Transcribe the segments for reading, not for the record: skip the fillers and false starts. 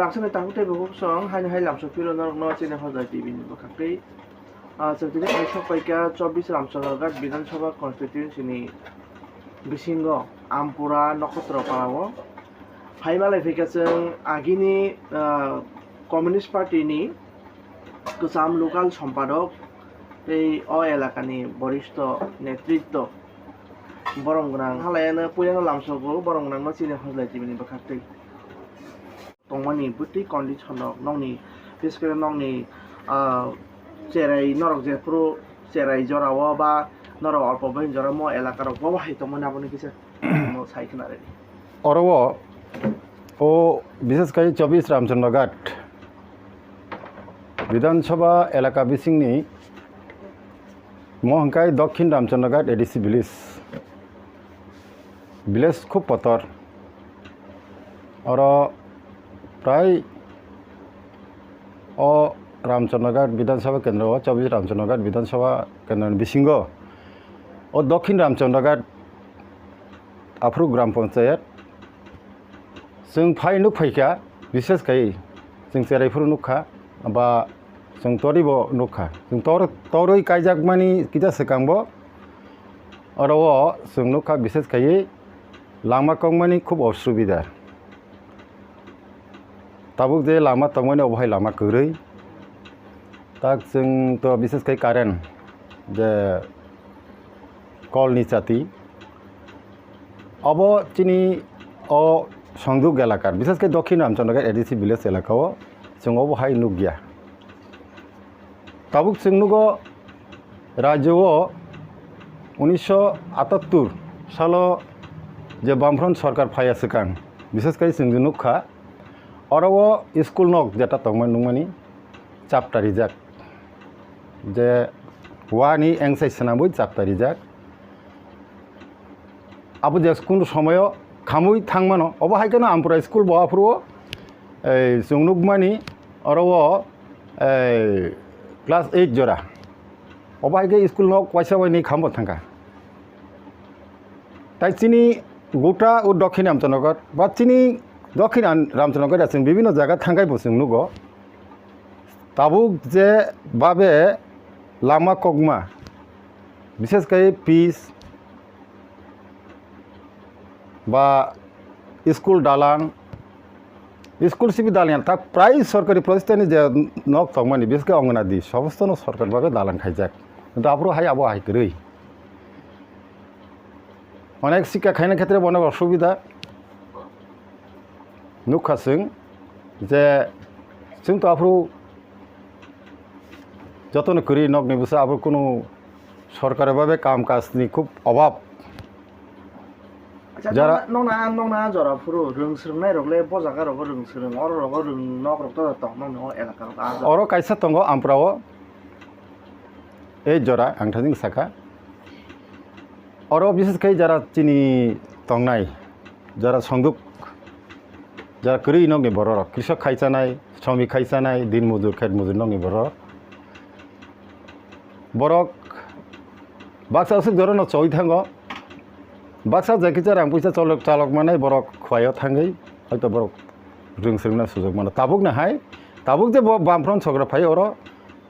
রাংসানে তাহুতে বহু song high লামসপির ন চিনে হজাই টিভিনি বখাকই চৌধুরী আইসক পাইকা 24 রামচন্দ্রঘাট বিধানসভা কনস্টিটিউয়েন্সিনি বিসিঙ্গ আমপুরা নক্ষত্র পাড়াও ফাইমালাই ফैगाजों आगिनि कमिउनिस्ट पार्टीनि गोजाम लोकाल सम्पादक এই এলাকাनि বরিষ্ঠ নেতৃত্ব বরংগনাং হালাयानो पुयानो लामसगो बरंगनांनो चिने हजलाय टिभिनि बखाकै तंमानि बुति कन्डिसन नंनि बिस्कर नंनि जेरै नरक जेफ्रु जेरै जराव बा नरक अल्प बहिन जरा म एलाकार बहाय तंमोन आबनि किसे म साइखनारे अरव ও বিশেষ করে 24 রামচন্দ্রঘাট বিধানসভা এলাকা বিসিংনি মহংকাই দক্ষিণ রামচন্দ্রঘাট এডিসি ভিলেজ খুব পতর আর প্রায় রামচন্দ্রঘাট বিধানসভা কেন্দ্র 24 রামচন্দ্রঘাট বিধানসভা কেন্দ্র বিসিঙ্গ ও দক্ষিণ রামচন্দ্রঘাট আফরু গ্রাম পঞ্চায়েত जों फाइ नुक फैखा विशेष kai जों जेरायफोर नुखा बा जों तरिबो नुखा जों तरoi कायजाक मानि किजा सेकांबो अरव जों नुखा विशेष kai लामा कंमानि खूब असुबिदा ताबुक जे लामा तंमानि अबहाय लामा गरै ताक जों तो विशेष kai कारेन्ट जे कलनि जाति अब चिनि अ সংযোগ এলাকার বিশেষ করে দক্ষিণ রামচন্দ্রঘাট এডিসি ভিলেজ এলাকাও जों अबहाय नुक गैया ताबुक जों नुगो राज्योआव 1978 सालाव जे बामफ्रन्ट सरकार फाया सिगां विशेष করে जों नुखा अराव स्कुल नक जेटा तंमोन नुमानि चापटारि जाक जे वानि एंसाइ सनाबो चापटारि जाक आबो जे कुनु समय खामुई थांमानो अबहायखौनो आमपुरा स्कुल बहाफ्रो जोंनुगमानि अराव क्लास 8 जरा अबहायके स्कुल नक पैसा बायनि खामबो थांगा ताई चिनि गोटा ও दक्षिण रामचंद्रघाट बा चिनि दक्षिण रामचंद्रघाट जों বিভিন্ন জায়গা थांगायबो जों नुगो ताबुक जे बाबे लामा कगमा विशेष করে পিচ বা স্কুল দালান স্কুল সিবি দালান তা প্রায় সরকারি প্রতিষ্ঠানে যে নক তংমানি বিশেষ অঙ্গনাদি সমস্ত সরকারিভাবে দালান খাইজাক কিন্তু আবরো হাই আবো হাই গরৈ অনেক শিক্ষা খাইনার ক্ষেত্রে অনেক অসুবিধা নুখাসों যে जों তো আবরো যতন করি নক নিবসে আবরো কোনো সরকারিভাবে কাম কাজনি খুব অভাব যারা নংনা জরা ফুরো রংসরংনাই রগলে বজাকা রগ রংসরং অর রগ রং নক রগ তং নং এলাকা রগ অর কাইসা তঙ্গ আমপ্রাও এই জরা আংথাজিং সাকা অর বিশেষ করে যারা চিনি তংনাই যারা সংদুক যারা করি নংনি বড় কৃষক খাইছানাই শ্রমিক খাইছানাই দিন মজুর খেত মজুর নংনি বড় বরক বাক্সা উসুক ধরন চই থাঙ্গ बाक्सा जायखिजाया रां पैसा चालक माने बरक खवायाव थाङै हयतो बरक रोंसोरना सुजुग माने ताबुक नाहाय ताबुक जे बामफ्रन्ट सग्रा फाय अर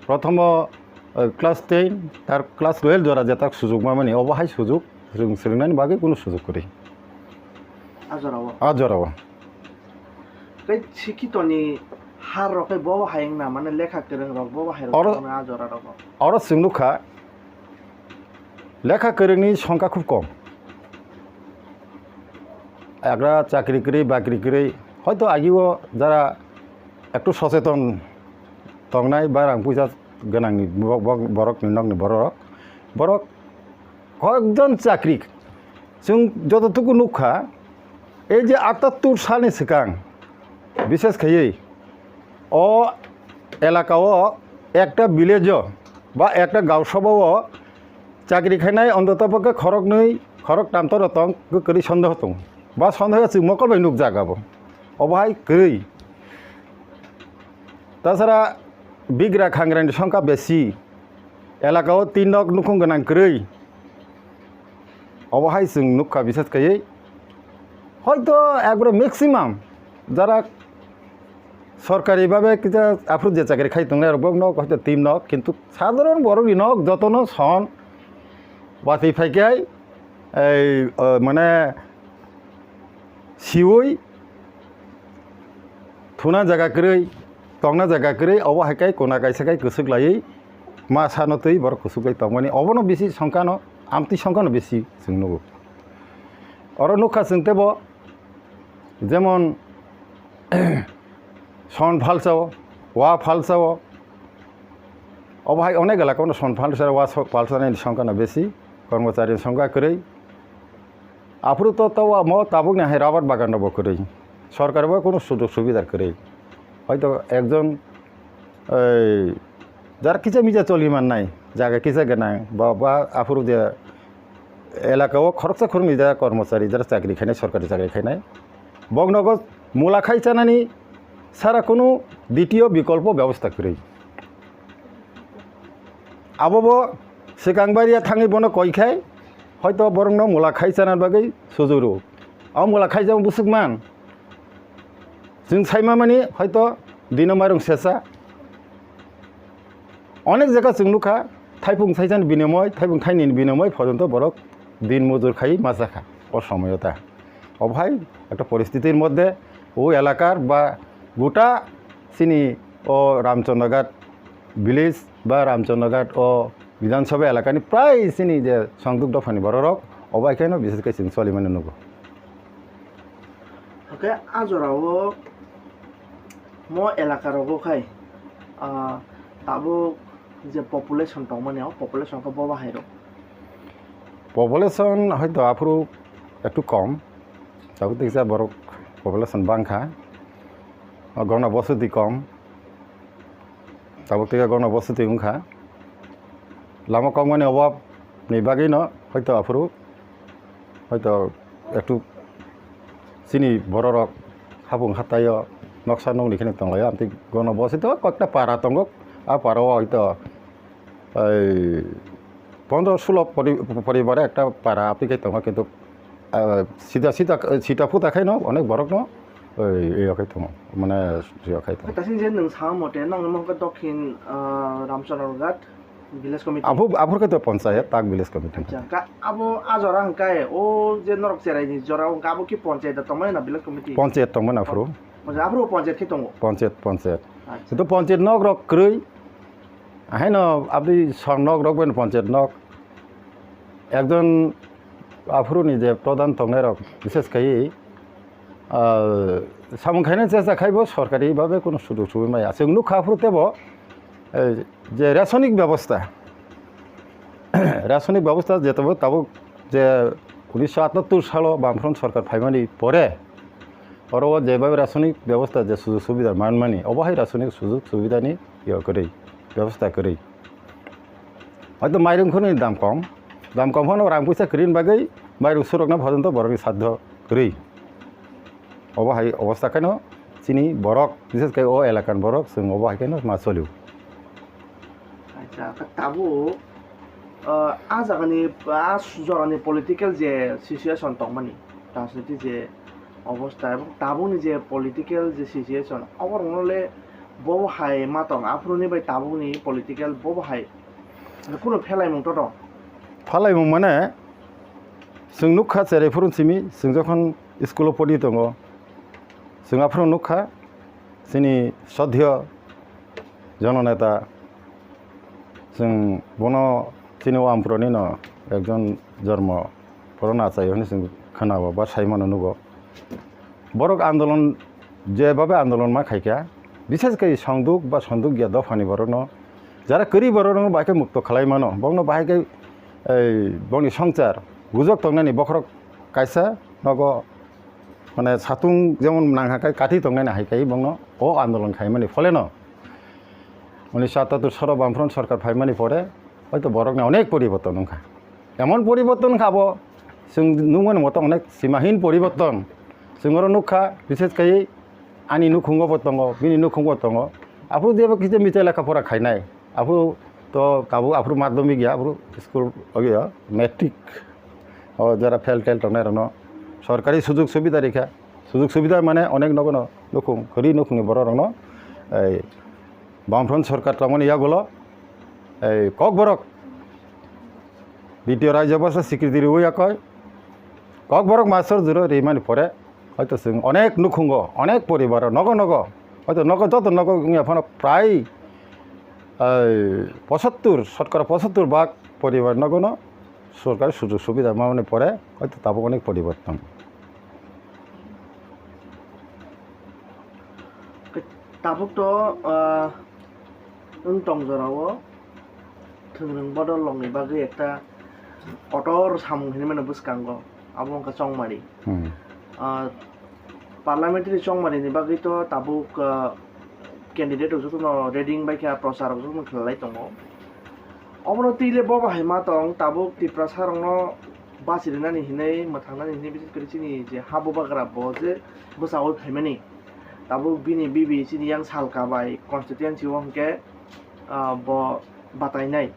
प्रथम क्लास 10 तार क्लास 12 जरा जेता सुजुग माने अबहाय सुजुग रोंसोरनानि बागै कोनो सुजुग करि आजराव बै शिक्षितनि हार रकै बबा हायं ना माने लेखा गोरों रक बबा हाय रक आजराव अर सिंनुखा लेखा गोरोंनि संख्या खुब कम एग्रा चाकरी करी बाकरी करी हयतो आगिओ जरा एकटु सचेतन तंनाय बा रां पैसा गोनांनि बरक नंनि बरक कयेकजन चाकरी जों जतटुकु नुखा এই যে 78 सालनि सिगां विशेष खायै अ एलाकाव একটা ভিলেজ বা একটা গাঁও সভাও চাকরি খাইনাय অন্ততপক্ষে খরক नै খরক তামতর তং করি সন্দেহ दं বা সন্দেহ আছে মকল বাই নুক জাগাবো অবহাই গৈ তাছাড়া বিগ্রা খাংরানি সংখ্যা বেশি এলাকাও 3 নক নুকুং গোনাं গৈ অবহাই जों नुखा বিশেষ খাयै হয়তো একবারে ম্যাক্সিমাম যারা সরকারিভাবে কিতা আফরু যে চাকরি খাইতো না রকম নক হয়তো 3 নক কিন্তু সাধারণ বড় নক যতন সন বাতি ফাইকাই এই মানে সিওই থুনা জায়গা কरै তংনা জায়গা কरै অব হাইকাই কোনা গাইসাকাই কুসুক লাयै মা সানতৈ বড় কুসুকাই তংমানি অবনো বেশি সংখ্যানো আমতি সংখ্যানো বেশি जोंनोबो অর নুখা जोंतेबो যেমন সন ফালসাও ওয়া ফালসাও অবহাই অনেক এলাকানো সন ফালসার ওয়া ফালসানাইনি সংখ্যানো বেশি কর্মচারীর সংখ্যা কरै আফরু তো তাও ম তাবুক না রাবার বাগান নব কरै সরকারও কোনো সুযোগ সুবিধার কरै হয়তো একজন যারা কিচা মিজা চলিমান নাই জায়গা কিচা গেনাং বা আফরু যে এলাকাও খরচা খরমি যা কর্মচারী যারা চাকরি খাই সরকারি চাকরি খাই বগনগর মূলা খাই চানানি সারা কোনো দ্বিতীয় বিকল্প ব্যবস্থা কरै আবব সিগাংবাড়িয়া থাঙি বনো কই খাই হয়তো বরং মূলা খাই চানার বাগै সুজুরু মূলা খাই যাও বুসুকমান जों साइमा मानि हयতো দিন মারুং সেসা অনেক জায়গা जों नुखा थाइफुं साइजान बिनिमय थाइफुं थाइनि बिनिमय পর্যন্ত বরক দিন মজুর খাই মাজাখা অসময়তা অভাই একটা পরিস্থিতির মধ্যে ও এলাকার বা গোটা চিনি ও রামচন্দ্রঘাট ভিলেজ বা রামচন্দ্রঘাট ও বিধানসভা এলাকানি প্রায় চিনি যে সংযোগ দফানি বড় অবাইখানো বিশেষ করে जों চলি মানে নুগো ওকে আজরাও ম এলাকারও খাই তাবো যে পপুলেশন দংমানিয়াও পপুলেশনকে ববা হাইরো পপুলেশন হয়তো আফরু একটু কম তাবো দেখছা বড় পপুলেশন বাংখা গণ বসতি কম তাবো থেকে গণ বসতি উংখা লামা কম মানে অভাব নিবাগই ন হয়তো আফরু হয়তো একটু চিনি বড় রক হাবুং হাতায় নকশা নংলিখানে দंलायो আমতি গণ বসতি কয়েকটা পাড়া দङ আর পাড়াও হয়তো 15-16 পরিবারে একটা পাড়া আপনি খাই দङ কিন্তু সিটা ফুটা খাই ন অনেক বড় ন এই খাই দङ মানে খাই দङ তাসিন যে নংসাং মতে নংমকে দক্ষিণ রামচন্দ্রঘাট ভিলেজ কমিটি আফুর খাই তো পঞ্চায়েত তাক ভিলেজ কমিটি আচ্ছা আবো আজরা হাঙ্কাই ও যে নরক চেরাইনি জরা গাবো কি পঞ্চায়েত দংমাই না ভিলেজ কমিটি পঞ্চায়েত দংমন আফুর মানে আফরো পঞ্চায়েত কি দङ পঞ্চায়েত কিন্তু পঞ্চায়েত নক রক ক্রই আহেন আপনি নক রকবেন পঞ্চায়েত নক একজন আফরুনি যে প্রধান দংনাই রক বিশেষ খাই সামুং খাইনে চেষ্টা খাইব সরকারিভাবে কোনো সুযোগ সুবিধা আছে নুখা আফরুতেব যে রাসায়নিক ব্যবস্থা যেতে তাবো যে 1978 সাল বামফ্রন্ট সরকার ফাইমানি পরে আর যেভাবে রাসায়নিক ব্যবস্থা যে সুযোগ সুবিধা মানমানি অবহাই রাসায়নিক সুযোগ সুবিধানি করি ব্যবস্থা করি হয়তো মাইরংখনি দাম কম হন রাং পয়সা করিন বাগै মাইরং সুরকনা পর্যন্ত বরং সাধ্য করি অবহাই অবস্থা কেন চিনি বরক বিশেষ করে ও এলাকার বরক जों অবহাই কেন মা চলিও আচ্ছা তাবো আজাগানি জরানি পলিটিক্যাল যে সিচুয়েশন দংমানি রাজনীতি যে অবস্থা এবং তাবুনি যে পলিটিক্যাল যে সিচুয়েশন অবর মনলে ববহাই মাতং আফরুনি বাই তাবুনি পলিটিক্যাল ববহাই কোনো ফেলাইমুং তো দं ফালাইমুং মানে जों नुखा जेरै फरुनसिमी जों যখন স্কুলাव पढ़ि दङ जों आफोराव नुखा जोंनि सध्य जननेता जों बनो चिनो आमफ्रनि न एकजन जन्म पुराना आचार्य होनो जों खोनाबो बा साइमानो नुगो बरक आन्दोलन जेभाবে आन्दोलन मा खायका বিশেষ করে সংযোগ বা সংযোগ গিয়া দফানি বরন যারা করি বরন বাকে মুক্ত খালাইমানো বংনো বাহাইকে এই বংনি সংচার গুজক তংনানি বখরক কাইসা নগ মানে সাতুং যেমন নাংহাকাই কাঠি তংনানি হাইকাই বংনো ও আন্দোলন খাইমানি ফলে ন 1978 সাল বামফ্রন্ট সরকার ফাইমানি পরে হয়তো বরকনা অনেক পরিবর্তন ওখা এমন পরিবর্তন খাবো जों नुमोन মতো অনেক সীমাহীন পরিবর্তন जोंरो नुखा বিশেষ করে आनी नुखुंगबो दङ बिनि नुखुंगबो दङ आफु जेबो किसे मिथे लेखाफरा खायनाय आफु तो ताबो आफु माध्यमिक गया आफु स्कुल गया मेट्रिक যারা ফেল টেল দंनाय रनो सरकारी सुजुग सुबिदा रेखा सुजुग सुबिदा माने अनेक नगनो नुखुं खरि नुखुंनि बर रनो এই বামফ্রন্ট সরকার তেমন ইয়াগুলো এই ককবরক দ্বিতীয় রাজ্য ভাষা স্বীকৃতি ওইয়া কয় ককবরক মাসর জুড়ে রেমানি পরে হয়তো जों অনেক নুখুঙ্গ অনেক পরিবার নগ নগ হয়তো নগ যত নগ এখন প্রায় 75% পরিবার নগণ সরকারের সুযোগ সুবিধা মানে পরে হয়তো তাবো অনেক পরিবর্তন tabuk to tongjorawo thungrung bodol longni bagi ekta otor samung hini mane buskango abong ka chongmari parliamentary chongmari ni bagi to tabuk candidate uju no reading by kya prosar uju khlai tongo omono tile boba haima tong tabuk ti prasarong no basirina ni hinai mathangna ni hinai bisis krichini je habu bagra boje busawol phaimani tabuk bini bibi sini yang salka bai constituency hongke bo batainai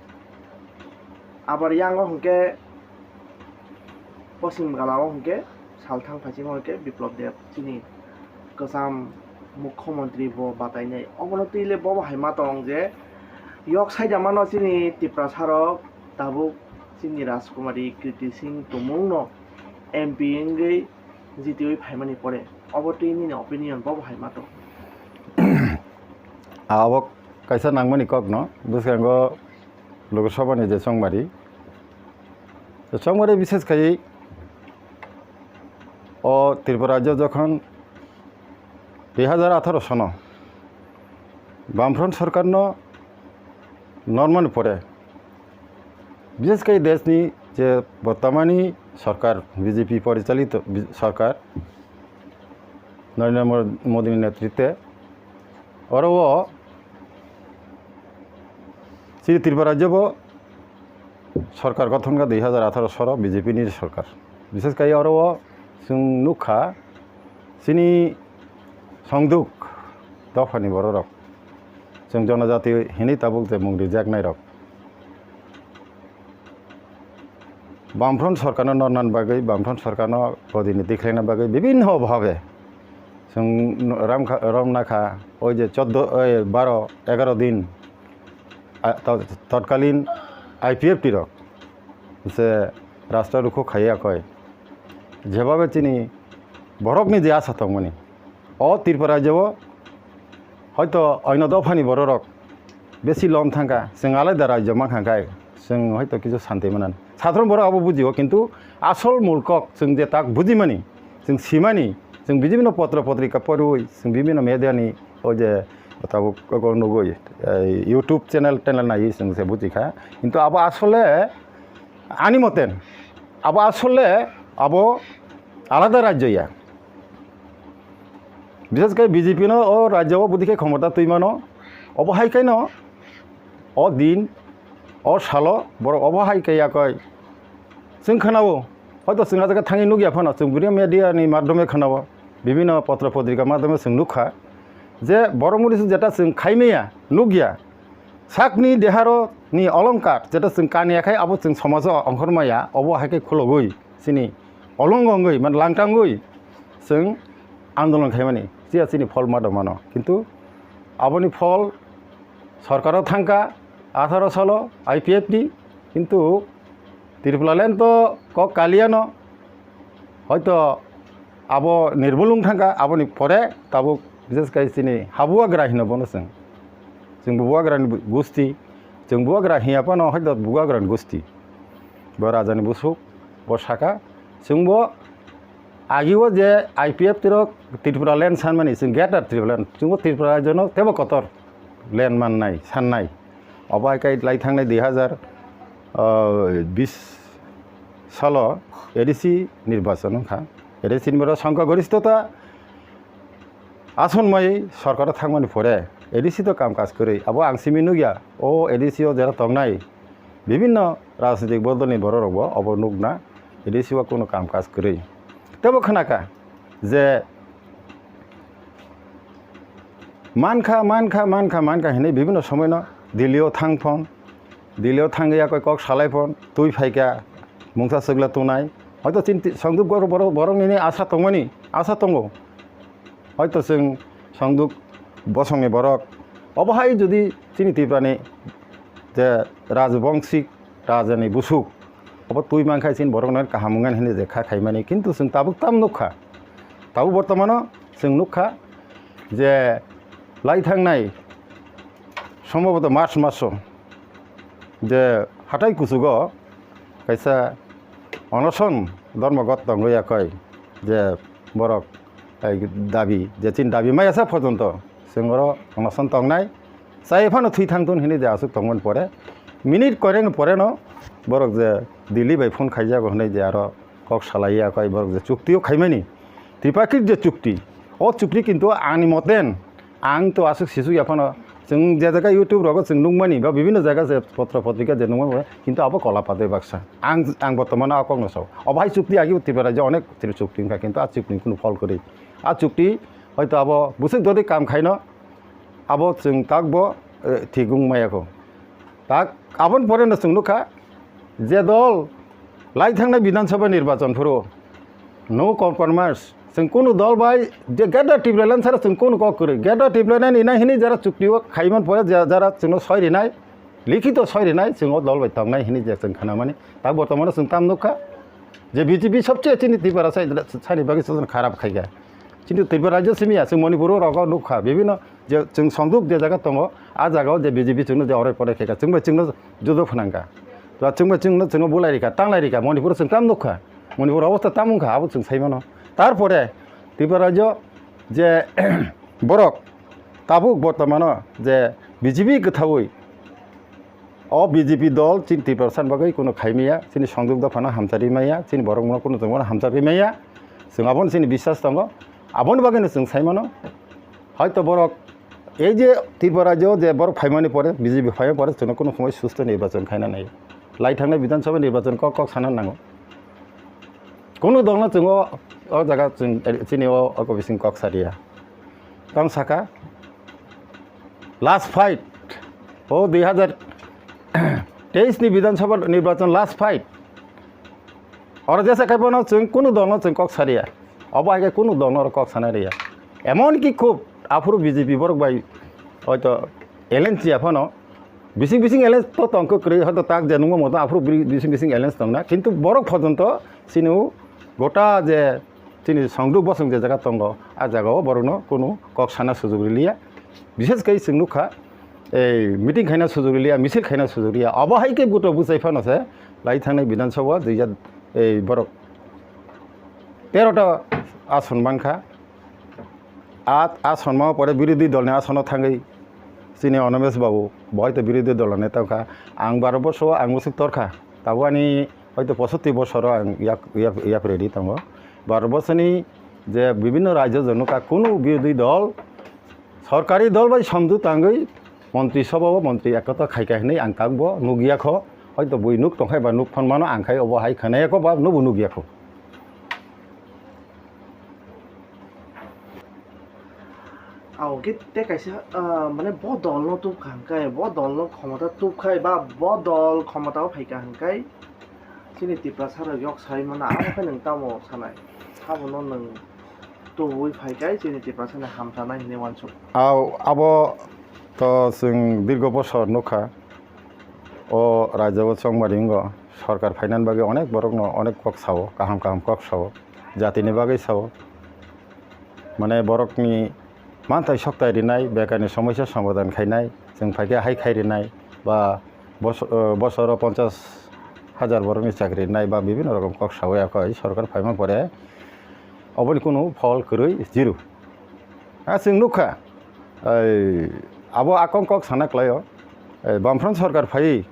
abar yang hongke posim galao hongke salthang phaching hongke biplop dev sini kasam মুখ্যমন্ত্রী bo batainai omono tile bo haima tong je yok saida mano sini tipra sarok tabuk sini rajkumari kriti singh tumung no mp ngai jitioi phaimani pore obotini ni opinion bo haima to awak kaisa nangmani kok no buskango lokasabha ni je chongmari বিশেষ kai ও ত্রিপুরা রাজ্য যখন 2018 সন বামফ্রন্ট সরকার নর্মান পরে বিশেষ করে দেশনি যে বর্তমানী সরকার BJP পরিচালিত সরকার নরেন্দ্র মোদীর নেতৃত্বে ওরও শ্রী ত্রিপুরা রাজ্য সরকার গঠন 2018 সর বিজেপি নিজ সরকার বিশেষ করে ওরও নুখা চিনি সংদুক দফানি बर' रक जों जनजाति हिनी ताबुक जे मुं रिजाकनाय रक बामफ्रन्ट सरकारनो नरनान बागै बामफ्रन्ट सरकारनो बदिनि दिख्लायना बागै विभिन्न भावे जों रमनाखा ओइ जे 12-11 दिन तत्कालीन IPFT रक जे राष्ट्ररुखो खाइया कय जेभाबे चिनि बरकनि जे आसा दंमोन अ त्रिपुरा राज्य হয়তো অন্য দফানি बर' रक বেশি লম থাকা जों আলাদা রাজ্য মাখাখাই जों হয়তো কিছু শান্তি মোনান সাধারণ बर' আবো বুঝিও কিন্তু আসল মূলকক जों যে তাক বুঝিমানি जों সিমানি जों বিভিন্ন পত্র পত্রিকা পড়ুই जों বিভিন্ন মিডিয়ানি ওই যে তাবুক নগৈ ইউটিউব চ্যানেল নাই जों যে বুঝিখা কিন্তু আবো আসলে আনি মতেন আবো আসলে আবো আলাদা রাজ্য ইয়া বিশেষ করে বিজেপি ও রাজ্য বুদ্ধিকে ক্ষমতা তৈমানো অবহাইকাই অ দিন অ সাল বড় অবহাইকাইয়া কয় जों खोनाबो হয়তো जोंहा जायगा थाङै नुगिया फानो जों बुरि मिडियानि माध्यमे खोनाबो বিভিন্ন পত্র পত্রিকা মাধ্যমে जों नुखा যে বড় মরিচ যেটা जों খাইমেয়া নুगिया साकनि देहारनि अलंकार যেটা जों कानियाखाय आबो जों समाजाव अंखरमाया अबहाइकाय खुलगै सिनि अलंगंगै মানে लांटांगै जों आंदोलन खाइमानि जिया चिनि फल मादो मानो किन्तु आबनि फल सरकाराव थांका 18 साल IPFT किन्तु त्रिपुरालेन तो कक कालियानो हयतो आबो निर्बलुं थांका आबनि परे ताबो विशेष kai चिनि हाबुआग्रा हिनो बनो जों बुआग्रानि गोष्ठी जों बुआग्रा हियापानो हयतो बुआग्रानि गोष्ठी ब राजानि बुसुक ब साका जोंबो आगिओ जे IPFT रक त्रिपुरा लेन सानमानि जों गेटार त्रिपुरा जोंबो त्रिपुरा राज्यनो तेबो कतर लेन माननाय साननाय अबायकाय लाई थांनाय 2020 साल ADC निर्वाचन खा ADC निबो संख्यागरिष्ठता आसनमय सरकार थांमानि परे ADC तो काम काज करै आबो आंसिमि नुगिया ओ ADC ओ जेरा तंगनाय विभिन्न राजनीतिक बदलनि बर' रकबो अब नुगना ADC ओ कोनो काम काज करै तेबो खोनाका जे मानखा हिनै विभिन्न समयनो दिल्लीयाव थांफन दिल्लीयाव थांगैया कय कक सालायफन तुइ फाइका मुंसा सगला तुनाय हयतो संदुक बर'नि आसा दंमोनि आसा दङ हयतो जों संदुक বসংনি বরক অবহাই যদি চিনি ত্রিপুরানি যে রাজবংশিক রাজানি বুসুক अब तुई मांखाय चिन बरक नय काहामुंगान हिनि जे खा खायमानि किन्तु जों ताबो ताम नुखा ताबो बर्तमानाव जों नुखा जे लाई थांनाय सम्भबत मार्च मासाव जे हाथाय कुसुगाव कायसा अनसन धर्मगत दंगयाखै जे बरक दाबि जे चिन दाबि मायासा पर्यन्त जोंर अनसन तंनाय जायफानो थुइ थांतुन हिनि जे आसुक तंगमोन परे मिनिट करेन परे न बरक जे दिल्ली बाय फोन खाइजागो होननाय जे आरो कक सालायाखै बरक जे चुक्तियाव खायमानि त्रिपाक्षिक जे चुक्ति अ चुक्ति किन्तु आंनि मतेन आं तो आसुक सिसु याफानो जों जे जायगा इउटुब रगो जों नुंगमानि बा विभिन्न जायगा जे पत्र पत्रिका जे नुंगमानि किन्तु अब कलापाते बाक्सा आं बर्तमान अकंग साव अबाय चुक्ति आगे त्रिपुरा जे अनेक चुक्ति का किन्तु आ चुक्ति कुनु फल करि आ चुक्ति हयतो अब बुसुक ददि काम खायनो अब जों ताकबो थिगुं मायाखौ ताक आबन परेनो जों नुखा जे दल लाई थांनाय विधानसभा निर्वाचनफोराव नो कम्प्रमाइज जों कोनो दल बाय जे गेदा टिप्लायनानै सारा जों कोनो कक करै गेदा टिप्लायनानै इना हिनि जारा चुक्तियाव खायमोन परे जारा जोंनो सयरिनाय लिखित सयरिनाय जों दल बाय थांनाय हिनि जे जों खानामानि दा बर्तमान जों ताम नुखा जे बीजेपी सबसे चिनि त्रिपुरा साइनि बागै जों खाराब खायगा किन्तु त्रिपुरा राज्य सिमिया जों मणिपुराव रगाव नुखा विभिन्न जे जों संदुक जे जायगा दङ आ जायगायाव जे बीजेपी जोंनो जे अराय पराय खायगा जोंनो जुदो फोनांगा तो जोंनो बुलायरिका तांलायरिका मणिपुर जों ताम नुखा मणिपुर अवस्था तामुखा आबो जों साइमानो तारपरे त्रिपुरा राज्य जे बरक ताबुक बर्तमान जे बीजेपी गोथावै अ बीजेपी दल चिन त्रिपुरा सान बागै कोनो खायमिया चिनि संदुक दफाना हामजारि माया चिनि बरक मन कोनो जों हामजारि माया जों आबन चिनि बिश्वास दङ आबन बागैनो जों साइमानो हयतो बरक এই যে त्रिपुरा राज्य जे बरक फायमानि परे बीजेपी फायमानि परे जोंनो कोनो समय सुस्थ निर्वाचन खायना नाय लाई थांनाय विधानसभा निर्वाचन कक साननो नांगौ कोनो दलना जोङो अ जागा जों चिनियाव अकबिसिं कक सारिया तम साका लास्ट फाइट ओ 2023 नि विधानसभा निर्वाचन लास्ट फाइट और जैसे कहबो जों कोनो दलना जों कक सारिया अब आगे कोनो दलना कक सानारिया एमन कि खूब आफुर बीजेपी बरक बाय हयतो एलएनसी आफानो बिसिं एलेन्स तो तंक करै हयतो ताक जे नुङो मतो आफुर बिसिं एलेन्स दंना किन्तु बरक पर्यन्त सिनु गोटा जे चिनि संदुक बसं जे जायगा दङ आ जायगायाव बरकनो कोनो कक साना सुजुग लिया विशेष कई जों नुखा এই मिटिं खायना सुजुग लिया मिছিল खायना सुजुग लिया अबहायके गुट बुझायफानोसे लाई थांनाय विधानसभा दुइजा এই बरक 13টা आसन मानखा आसन मा परे विरोधी दलनि आसनाव थाङै चिनि अनमेश बाबु बहायतो विरोधी दल नेताखा आं 12 बोसोर आं मुसुक तरखा ताबो आंनि हयतो 75 बोसोराव आं याक रेडि दङ 12 बोसोरनि जे विभिन्न राज्य जनका कोनो विरोधी दल सरकारी दल बाय समझु ताङै मन्त्रि सभाव मन्त्रि एकता खायका हिनै आं ताकबो नुगियाखौ हयतो बय नुक तंखाय बा नुक फनमानो आंखाय अबहाय खानायखौ बा नुबो नुगियाखौ আওকে তে কাইছে মানে ব দল ন তুপ খানকাই ব দল ন ক্ষমতা তুপ খাই বা ব দল ক্ষমতাও ফাইকা হানকাই চিনি त्रिपुरा सारा यक साइ माना आफाय नों तामो सानाय साबनो नों तो वइ फाइकाय चिनि त्रिपुरा साना हामजानाय हिने वानसु आव आबो तो जों दीर्घ बोसोर नुखा ओ राज्य संमारिंग सरकार फाइनान बागै अनेक बरक न अनेक कक सावो काहाम कक सावो जातिनि बागै सावो माने बरकनि मानथाय सक्तायरिनाय बेकारनि समस्या समाधान खायनाय जों फाइके हाय खायरिनाय बा बोसोराव 50,000 बरकनि चाकरि नाय बा विभिन्न रकम कक सावयाखै सरकार फाइमान परे अबनि कोनो फल करै जिरो जों नुखा आबो आकं कक साना क्लायो बामफ्रन सरकार फाइ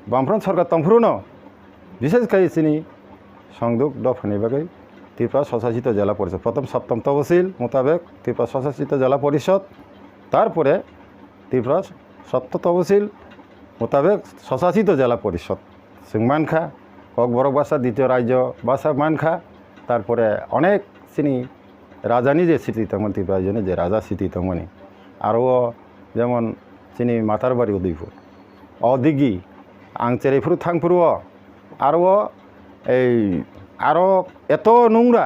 बामफ्रन सरकार तंफ्रुनो विशेष कई चिनि संदुक दफानि बागै त्रिपुरा स्वशासित जिला परिषद प्रथम सप्तम तहसिल मुताबिक त्रिपुरा स्वशासित जिला परिषद तारपरे त्रिपुरा सप्तम तहसिल मुताबिक स्वशासित जिला परिषद जों मानखा कक बरक भाषा द्वितीय राज्य भाषा मानखा तारपरे अनेक चिनि राजानि जे सिटि दंमोन त्रिपुरा राज्यनि जे राजा सिटि दंमोन आरो जेमन चिनि मातारबारि उदयपुर अदिगि आं चेरैफुर थांफुरु आरो आरो एत नोंरा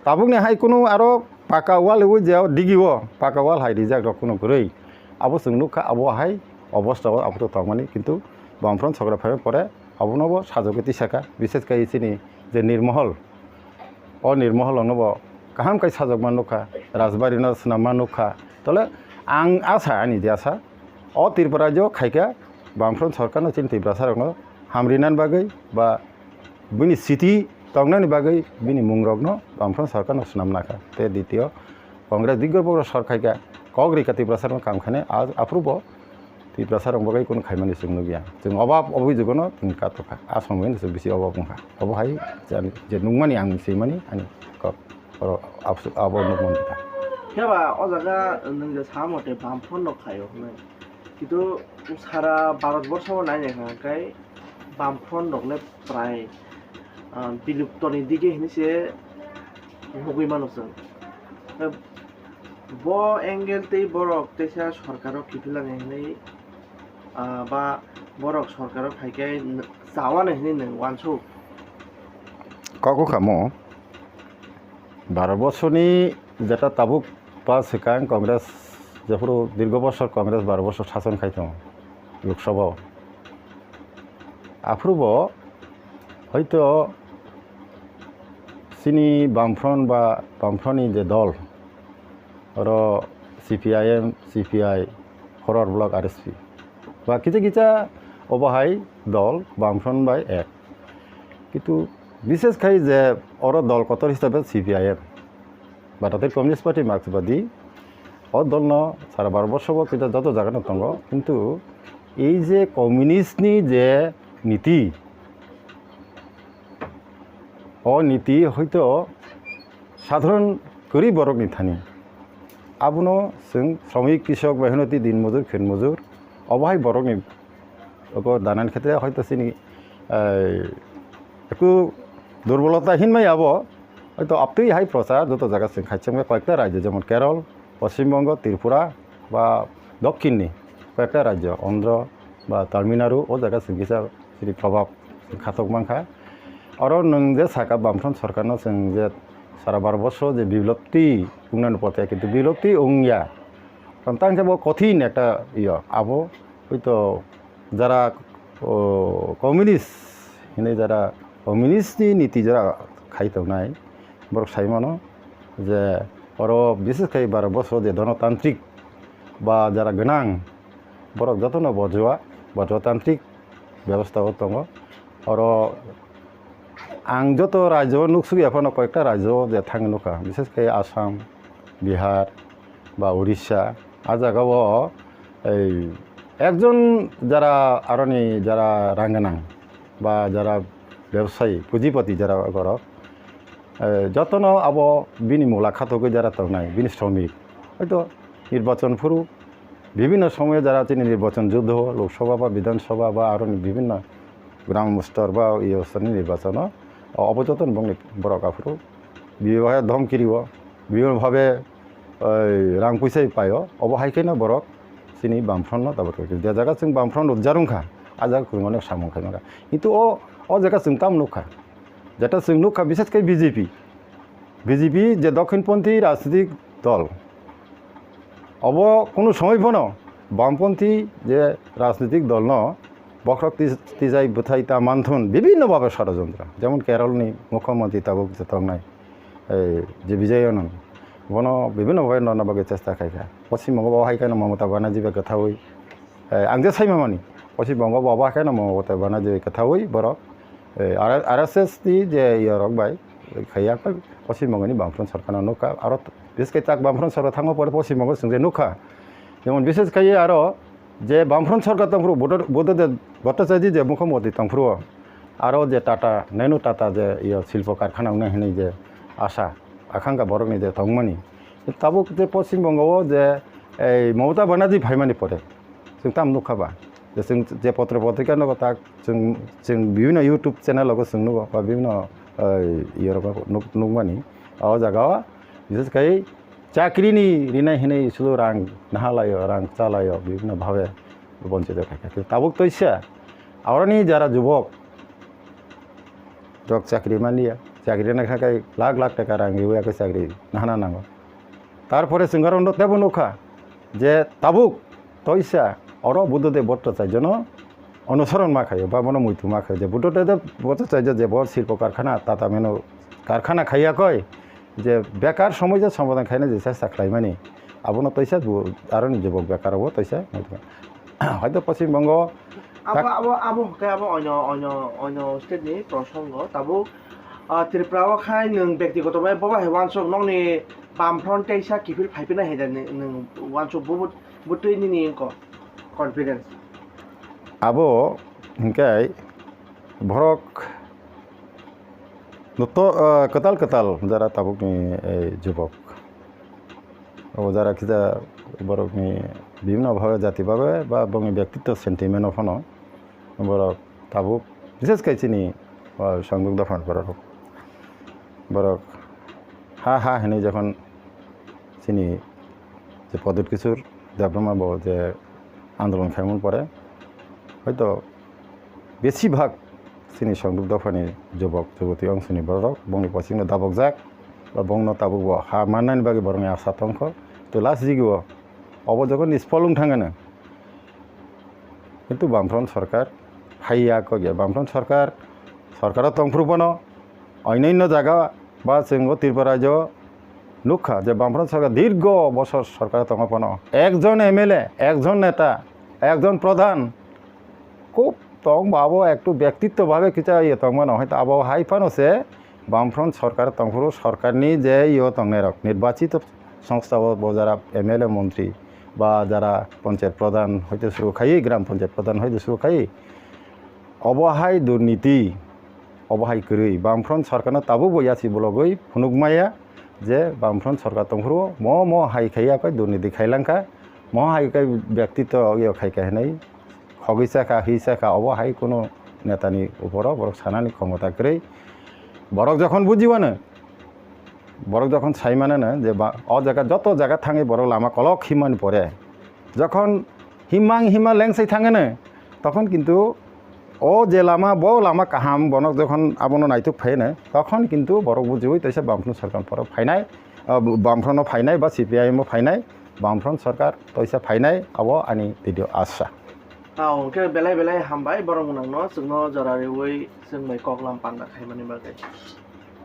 ताबुकनि हाय कुनु आरो পাকা ওয়াল ওই যে ডিগিও পাকা ওয়াল হাই রিজাক কোনো করেই আবো जों नुखा আবো হাই অবস্থাও আবো তো থাকমানি কিন্তু বামফ্রন্ট সরকার ফাইভ পরে আবো নব সাজগতি শাখা বিশেষ করে চিনি যে নির্মহল নির্মহল নব কাহাম কাই সাজকমান नुखा রাজবাড়ি না স্নামা नुखा তলে आं आसा आंनि जे आसा त्रिपुराजो खायका बामफ्रन्ट सरकारनो चिन त्रिपुरासारनो हामरिनानि बागै बा बिनि सिटि तंनानि बागै बिनि मुंरगनो बामफ्रन्ट सरकारनो सुनामनाखा ते द्वितीय कांग्रेस दिग्गज सरखायका कग्रिका त्रिपुरासारनो कामखाने आज अप्रुव त्रिपुरासारनो बागै कोनो खायमानि जोंनो गैया जों अभाब अभियोगनो थिंका तखा आसामैनो जों बिसि अभाब बुंखा अबहाय जे नुंमानि आं सैमानि आंनि आबो नुमोनथा हेबा अजागा नोंजो सामते बामफ्रन्ट खायो কিন্তু সারা ভারতবর্ষও নাই দেখায় বামফ্রন্ট নকলে প্রায় বিলুপ্তর দিকে হিনেছে হগুই মানুষজন ব এঙ্গেলতেই বরক তেসা সরকারক কিফিলাং হেনে বা বরক সরকারক খাইকাই যাওয়ান হেনে নং ওয়ানসौ কাকু খামো ভারতবর্ষনি যেটা তাবুক বা সিকাং কংগ্রেস যেপুর দীর্ঘ বছর কংগ্রেস 12 বছর শাসন খাইত লোকসভা আপ্রুব হয়তো চিনি বামফ্রন্ট বা বামফ্রন্টনি যে দল আর CPIM CPI forward block RSP বা কিছু কিছু অবহাই দল বামফ্রন্ট বাই এক কিন্তু বিশেষ খাই যে ওর দল কত হিসাবে CPIM বা তাদের কমিউনিস্ট পার্টি মার্ক্সবাদী দল ন সারা 12 বছর কিন্তু যত জায়গা দङ কিন্তু এই যে কমিউনিস্টনি যে নীতি নীতি হয়তো সাধারণ গরিব বরকনি থানি আবুনো जों শ্রমিক কৃষক মেহনতি দিন মজুর খেন মজুর অবহাই বরকনি দানার ক্ষেত্রে হয়তো চিনি একটু দুর্বলতাহীনমাই আবো হয়তো আপনি হাই প্রচার যত জায়গা जों খাইছে কয়েকটা রাজ্য যেমন কেরল পশ্চিমবঙ্গ ত্রিপুরা বা দক্ষিণনি কয়েকটা রাজ্য অন্ধ্র বা তামিলনাড়ু ও জায়গা जों কিছু প্রভাব খাতক মানখা আর নং যে সাকা বামফ্রন্ট সরকারনো जों যে সারা 12 বছর যে বিপ্লবটি উন্নয়ন পথে কিন্তু বিপ্লবটি উংয়া কারণ তার হিসাবে কঠিন একটা আবো হয়তো যারা কমিউনিস্ট হিনে যারা কমিউনিস্টনি নীতি যারা খাইতো নাই বরক সাইমানো যে আরও বিশেষ করে 12 বছর যে ধনতান্ত্রিক বা যারা গোনাং বরক যতন বজতান্ত্রিক ব্যবস্থাও দङ আরও आं যত রাজ্য নুকসুগি এখনো কয়েকটা রাজ্য যে থাঙে নুকা বিশেষ করে আসাম বিহার বা উড়িষ্যা আর জায়গাও এই একজন যারা আরনি যারা রাঙ্গানাং বা যারা ব্যবসায়ী পুঁজিপতি যারা গরক যতন আব বিনি মুলাখাতকে যারা তংনাই বিনি শ্রমিক হয়তো নির্বাচন ফুরু বিভিন্ন সময়ে যারা তিনি নির্বাচন যুদ্ধ লোকসভা বা বিধানসভা বা আরো বিভিন্ন গ্রাম স্তর বা এই স্তরনি নির্বাচন অবযতন বংনি বরকাফুরু বিবাহে ধমকিরিব বিভিন্নভাবে রাং পয়সাই পায় অবহাইখানে বরক চিনি বামফ্রন্ট তারপর যে জায়গা जों বামফ্রন্ট উজ্জারুংখা আর জায়গা মানে সামুখাই মারা কিন্তু ও জায়গা जों তাম নুখা যেটা जों নুখা বিশেষ করে বিজেপি যে দক্ষিণপন্থী রাজনৈতিক দল অব কোনো সময় ফোনো বামপন্থী যে রাজনৈতিক দল ন বক্রক তিজাই বুথাই তা মানথুন বিভিন্নভাবে ষড়যন্ত্র যেমন কেরলনি মুখ্যমন্ত্রী তাবুক যে তংনাই যে বিজয়ানন্দ বন বিভিন্নভাবে ননাবাগে চেষ্টা খাইখা পশ্চিমবঙ্গ বাহাইখানে মমতা ব্যানার্জি কথা হই आं जे साइमामानि पश्चिमबंग बाबाखायनो ममता ब्यानार्जी কথা হই বরক RSS नि जे इयरक बाय खाया पश्चिमबंगनि बामफ्रन्ट सरकारनो नुखा आरो बिसेस kai tak बामफ्रन्ट सरकार थाङो परे पश्चिमबंग जों जे नुखा যেমন বিশেষ kai आरो যে বামফ্রন্ট সরকার তংফ্রু বোধদেব ভট্টাচার্য যে মুখ্যমন্ত্রী তংফ্রু আরও যে টাটা নেনু টাটা যে শিল্প কারখানা উন্নয়ন যে আশা আকাঙ্ক্ষা বরকনি যে তংমানি তাবুক যে পশ্চিমবঙ্গও যে এই মমতা ব্যানার্জি ভাইমানি পরে जों ताम नुखाबा जों जे पत्र पत्रिका नुगो ताक जों বিভিন্ন ইউটিউব চ্যানেলগো जों नुगो बा বিভিন্ন ইয়রগো नुगमानि आ जागा বিশেষ kai চাকরিনি রিনাই হিনাই সুলো রাং নাহালায় রাং চালায় বিভিন্ন ভাবে বঞ্চিত থাকে তাবুক তো ইচ্ছা আরনি যারা যুবক চাকরি মানিয়া চাকরি না থাকায় লাখ লাখ টাকা রাং ইউয়াকে চাকরি নাহানা নাঙ্গো তারপরে সিঙ্গারন্ড তেবো নোখা যে তাবুক তৈসা অর বুদ্ধদেব ভট্টাচার্য যেন অনুসরণ মাখায় বা মনে মৈথু মাখায় যে বুদ্ধদেব ভট্টাচার্য যে বড় শিল্প কারখানা তাতা মেনো কারখানা খাইয়া কয় যে বেকার সমস্যার সমাধান খাই না যে চাকলাই মানে আবনো তৈসা আরো যুবক বেকার হবো তৈসা হয়তো পশ্চিমবঙ্গ আবো অন্য স্টেটনি প্রসঙ্গ তাবো ত্রিপুরা খাই নং ব্যক্তিগতভাবে বাবা ওয়ানসক নংনি বামফ্রন্ট তেইসা কিফিল ফাইপিনা হেদা নং ওয়ানসক বুটুইনি নি কনফিডেন্স আবো হিংকাই ভরক নত কতাল কতাল যারা তাবুকনি এই যুবক ও যারা কিতা বরকনি বিভিন্নভাবে জাতিভাবে বা বংনি ব্যক্তিত্ব সেন্টিমেন্ট ফনো বরক তাবুক বিশেষ কাইছিনি সংযোগ দফান বরক বরক হা হা হেনে যখন চিনি যে পদুর কিছুর দেবরমা যে আন্দোলন খাইমন পরে হয়তো বেশিরভাগ চিনি সংযোগ দফানি যুবক যুবতী অংশনি বরক বংনি পশ্চিম দাবক যাক বা বংন তাবুক হা মাননানি বাকি বরং আশা তংখ তো লাস্ট জিগিব অব যখন নিষ্ফলং থাঙে না কিন্তু বামফ্রন্ট সরকার হাইয়া গিয়া বামফ্রন্ট সরকার তংফ্রুপন অন্যান্য জায়গা বা সিংহ ত্রিপুরা রাজ্য নুখা যে বামফ্রন্ট সরকার দীর্ঘ বছর সরকার তংপন একজন এমএলএ একজন নেতা একজন প্রধান খুব তং বাবো একটু ব্যক্তিত্বভাবে কিছু ইয়ে তংমান হয়তো আবো হাইফান হচ্ছে বামফ্রন্ট সরকার তংফুরু সরকারনি যে ইয়ে তংনেরক নির্বাচিত সংস্থা যারা এমএলএ মন্ত্রী বা যারা পঞ্চায়েত প্রধান হইতে শুরু খাই গ্রাম পঞ্চায়েত প্রধান হইতে শুরু খাই অবহাই দুর্নীতি অবহাই করি বামফ্রন্ট সরকার তাবো বইয়াছি বলগই ফুনুকমাইয়া যে বামফ্রন্ট সরকার তংফুরু ম হাই খাইয়া কয় দুর্নীতি খাইলাঙ্কা হাই খাই ব্যক্তিত্ব ইয়ে খাইকা হেনাই হগিসাখা হিসাখা অবহাই কোনো নেতানি উপর বরক সানানি ক্ষমতা করে বরক যখন বুঝিবানো বরক যখন চাই মানে না যে অ জায়গা যত জায়গা থাঙে বরক লামা কলক হিমান পরে যখন হিমা লেংসাই থাঙে না তখন কিন্তু ও যে লামা লামা কাহাম বনক যখন আবনো নাইতুক ফাই না তখন কিন্তু বরক বুঝিবই তৈছে বামফ্রন্ট সরকার পর ফাইনাই বামফ্রন্ট ফাইনাই বা সিপিআইএম ফাইনাই বামফ্রন্ট সরকার তৈছে ফাইনাই আব আনি দিদিও আশা বেলায় হামবাই বরং মুনাंनो जोंनो जरारि वै जों मै कगलाम पांगा खायमानि बागै